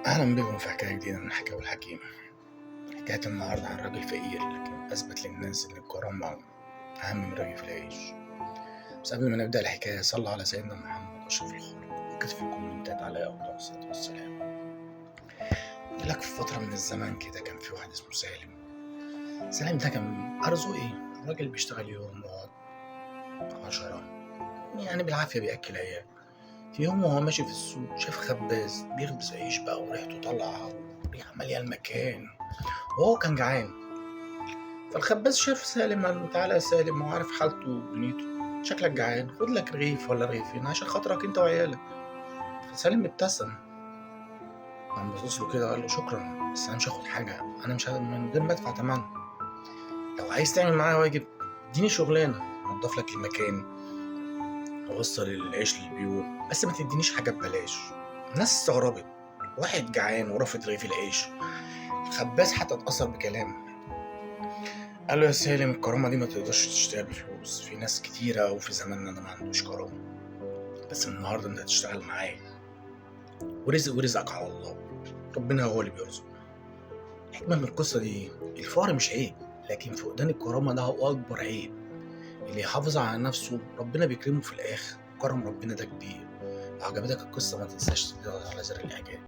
أهلا بكم في حكاية جديدة من حكاوي الحكيم. حكاية النهاردة عن راجل فقير لكن أثبت للناس إن الكرامة أهم من رغيف العيش. بس قبل ما نبدأ الحكاية صلى على سيدنا محمد أشرف الخلق وكتب في الكومنتات عليه أفضل الصلاة والسلام. يقول لك في فترة من الزمان كده كان في واحد اسمه سالم. سالم ده كان أرزقه إيه؟ راجل بيشتغل يوم ويقعد 10، يعني بالعافية بيأكل عيال. في يوم وهو ماشي في السوق شاف خباز بيخبز عيش بقى وريحته طالعة وريحة مالية المكان وهو كان جعان. فالخباز شاف سالم قال له تعالى يا سالم، هو عارف حالته ودنيته، شكلك جعان، خد لك رغيف ولا رغيفين عشان خاطرك انت وعيالك. فسالم ابتسم، قام بصص له كده قال له شكرا بس انا مش هاخد حاجه، انا مش من غير ما ادفع تمن. لو عايز تعمل معايا واجب اديني شغلانه انضف لك المكان، اوصل العيش للبيوت، بس ما تدينيش حاجه ببلاش. الناس استغربت، واحد جعان ورافض رغيف العيش. الخباز حتى اتأثر بكلامه، قال له يا سالم الكرامة دي ما تقدرش تشتريها بفلوس، في ناس كتيرة وفي زماننا ده ما عندوش كرامة، بس من النهاردة انت هتشتغل معايا ورزقك على الله، ربنا هو اللي بيرزق. الحكمة من القصة دي الفقر مش عيب، لكن فقدان الكرامة ده هو أكبر عيب. اللي يحافظ على نفسه ربنا بيكرمه في الآخر، كرم ربنا ده كبير. لو عجبتك القصة ما تنساش تضغط على زر الإعجاب.